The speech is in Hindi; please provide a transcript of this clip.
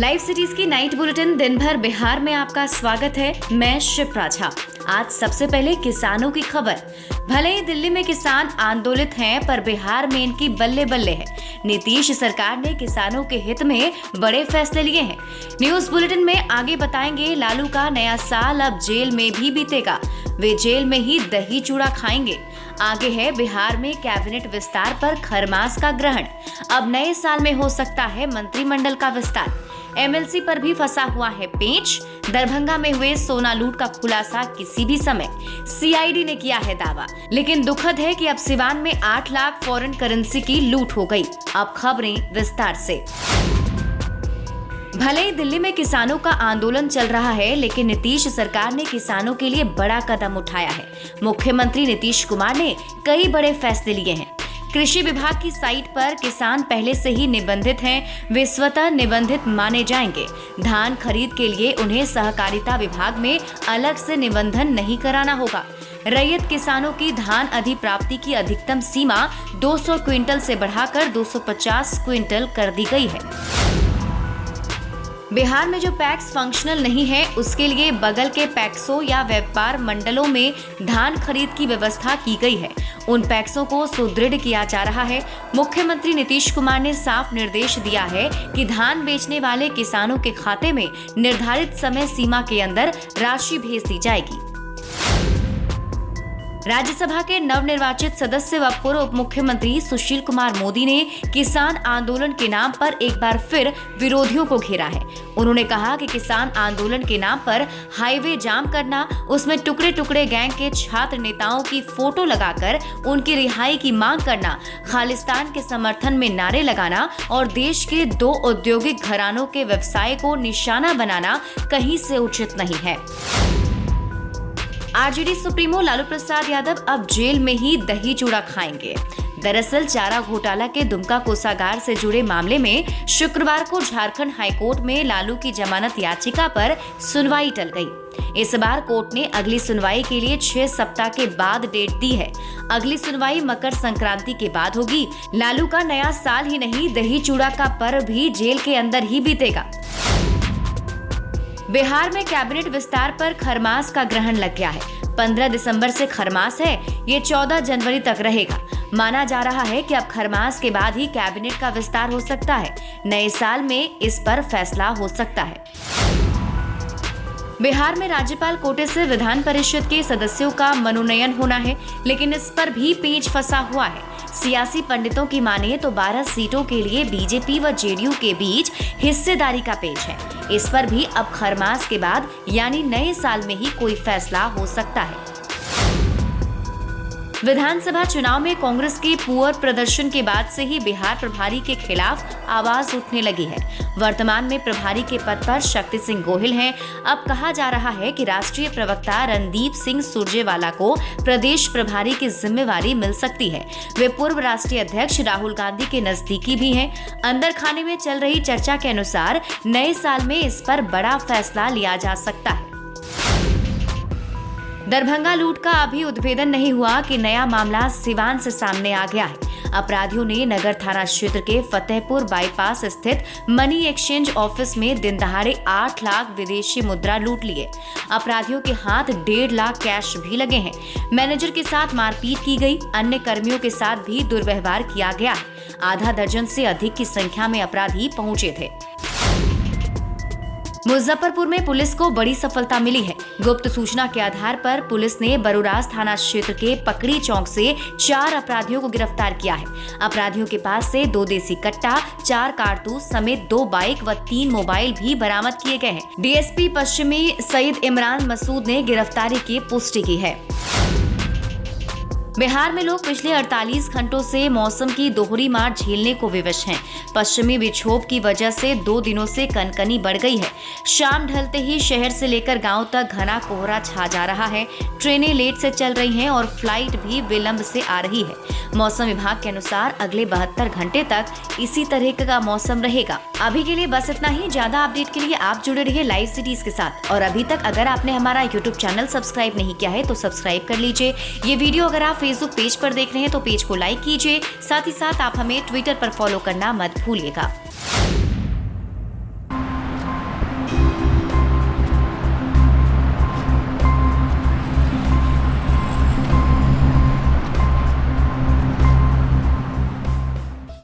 लाइव सिटीज की नाइट बुलेटिन दिन भर बिहार में आपका स्वागत है। मैं शिप्रा झा। आज सबसे पहले किसानों की खबर। भले ही दिल्ली में किसान आंदोलित हैं, पर बिहार में इनकी बल्ले बल्ले है। नीतीश सरकार ने किसानों के हित में बड़े फैसले लिए हैं। न्यूज बुलेटिन में आगे बताएंगे, लालू का नया साल अब जेल में भी बीतेगा। वे जेल में ही दही चूड़ा खाएंगे। आगे है बिहार में कैबिनेट विस्तार पर खरमास का ग्रहण। अब नए साल में हो सकता है मंत्रिमंडल का विस्तार। एमएलसी पर भी फंसा हुआ है पेंच। दरभंगा में हुए सोना लूट का खुलासा किसी भी समय, सीआईडी ने किया है दावा। लेकिन दुखद है कि अब सिवान में 8 लाख फॉरेन करेंसी की लूट हो गई। अब खबरें विस्तार से। भले ही दिल्ली में किसानों का आंदोलन चल रहा है, लेकिन नीतीश सरकार ने किसानों के लिए बड़ा कदम उठाया है। मुख्यमंत्री नीतीश कुमार ने कई बड़े फैसले लिए हैं। कृषि विभाग की साइट पर किसान पहले से ही निबंधित हैं, वे स्वतः निबंधित माने जाएंगे। धान खरीद के लिए उन्हें सहकारिता विभाग में अलग से निबंधन नहीं कराना होगा। रैयत किसानों की धान अधिप्राप्ति की अधिकतम सीमा 200 क्विंटल से बढ़ाकर 250 क्विंटल कर दी गई है। बिहार में जो पैक्स फंक्शनल नहीं है, उसके लिए बगल के पैक्सों या व्यापार मंडलों में धान खरीद की व्यवस्था की गई है। उन पैक्सों को सुदृढ़ किया जा रहा है। मुख्यमंत्री नीतीश कुमार ने साफ निर्देश दिया है कि धान बेचने वाले किसानों के खाते में निर्धारित समय सीमा के अंदर राशि भेज दी जाएगी। राज्यसभा के नवनिर्वाचित सदस्य व पूर्व उप मुख्यमंत्री सुशील कुमार मोदी ने किसान आंदोलन के नाम पर एक बार फिर विरोधियों को घेरा है। उन्होंने कहा कि किसान आंदोलन के नाम पर हाईवे जाम करना, उसमें टुकड़े टुकड़े गैंग के छात्र नेताओं की फोटो लगाकर उनकी रिहाई की मांग करना, खालिस्तान के समर्थन में नारे लगाना और देश के 2 औद्योगिक घरानों के व्यवसाय को निशाना बनाना कहीं से उचित नहीं है। आरजेडी सुप्रीमो लालू प्रसाद यादव अब जेल में ही दही चूड़ा खाएंगे। दरअसल चारा घोटाला के दुमका कोषागार से जुड़े मामले में शुक्रवार को झारखंड हाईकोर्ट में लालू की जमानत याचिका पर सुनवाई टल गई। इस बार कोर्ट ने अगली सुनवाई के लिए 6 सप्ताह के बाद डेट दी है। अगली सुनवाई मकर संक्रांति के बाद होगी। लालू का नया साल ही नहीं, दही चूड़ा का पर्व भी जेल के अंदर ही बीतेगा। बिहार में कैबिनेट विस्तार पर खरमास का ग्रहण लग गया है। 15 दिसंबर से खरमास है, ये 14 जनवरी तक रहेगा। माना जा रहा है कि अब खरमास के बाद ही कैबिनेट का विस्तार हो सकता है। नए साल में इस पर फैसला हो सकता है। बिहार में राज्यपाल कोटे से विधान परिषद के सदस्यों का मनोनयन होना है, लेकिन इस पर भी पेंच फंसा हुआ है। सियासी पंडितों की माने तो 12 सीटों के लिए बीजेपी व जेडीयू के बीच हिस्सेदारी का पेच है। इस पर भी अब खरमास के बाद यानी नए साल में ही कोई फैसला हो सकता है। विधानसभा चुनाव में कांग्रेस के पुअर प्रदर्शन के बाद से ही बिहार प्रभारी के खिलाफ आवाज उठने लगी है। वर्तमान में प्रभारी के पद पर शक्ति सिंह गोहिल हैं। अब कहा जा रहा है कि राष्ट्रीय प्रवक्ता रणदीप सिंह सुरजेवाला को प्रदेश प्रभारी की जिम्मेवारी मिल सकती है। वे पूर्व राष्ट्रीय अध्यक्ष राहुल गांधी के नजदीकी भी हैं। अंदर खाने में चल रही चर्चा के अनुसार नए साल में इस पर बड़ा फैसला लिया जा सकता है। दरभंगा लूट का अभी उद्भेदन नहीं हुआ कि नया मामला सिवान से सामने आ गया है। अपराधियों ने नगर थाना क्षेत्र के फतेहपुर बाईपास स्थित मनी एक्सचेंज ऑफिस में दिन दहाड़े 8 लाख विदेशी मुद्रा लूट लिए। अपराधियों के हाथ 1.5 लाख कैश भी लगे हैं। मैनेजर के साथ मारपीट की गई। अन्य कर्मियों के साथ भी दुर्व्यवहार किया गया है। आधा दर्जन से अधिक की संख्या में अपराधी पहुंचे थे। मुजफ्फरपुर में पुलिस को बड़ी सफलता मिली है। गुप्त सूचना के आधार पर पुलिस ने बरूराज थाना क्षेत्र के पकड़ी चौक से 4 अपराधियों को गिरफ्तार किया है। अपराधियों के पास से 2 देसी कट्टा, 4 कारतूस समेत 2 बाइक व 3 मोबाइल भी बरामद किए गए हैं। डीएसपी पश्चिमी सईद इमरान मसूद ने गिरफ्तारी की पुष्टि की है। बिहार में लोग पिछले 48 घंटों से मौसम की दोहरी मार झेलने को विवश हैं। पश्चिमी विक्षोभ की वजह से 2 दिनों से कनकनी बढ़ गई है। शाम ढलते ही शहर से लेकर गांव तक घना कोहरा छा जा रहा है। ट्रेनें लेट से चल रही हैं और फ्लाइट भी विलंब से आ रही है। मौसम विभाग के अनुसार अगले 72 घंटे तक इसी तरह का मौसम रहेगा। अभी के लिए बस इतना ही। ज्यादा अपडेट के लिए आप जुड़े रहिए लाइव सिटीज के साथ। और अभी तक अगर आपने हमारा यूट्यूब चैनल सब्सक्राइब नहीं किया है तो सब्सक्राइब कर लीजिए। ये वीडियो अगर आप फेसबुक पेज पर देख रहे हैं तो पेज को लाइक कीजिए। साथ ही साथ आप हमें ट्विटर पर फॉलो करना मत भूलिएगा।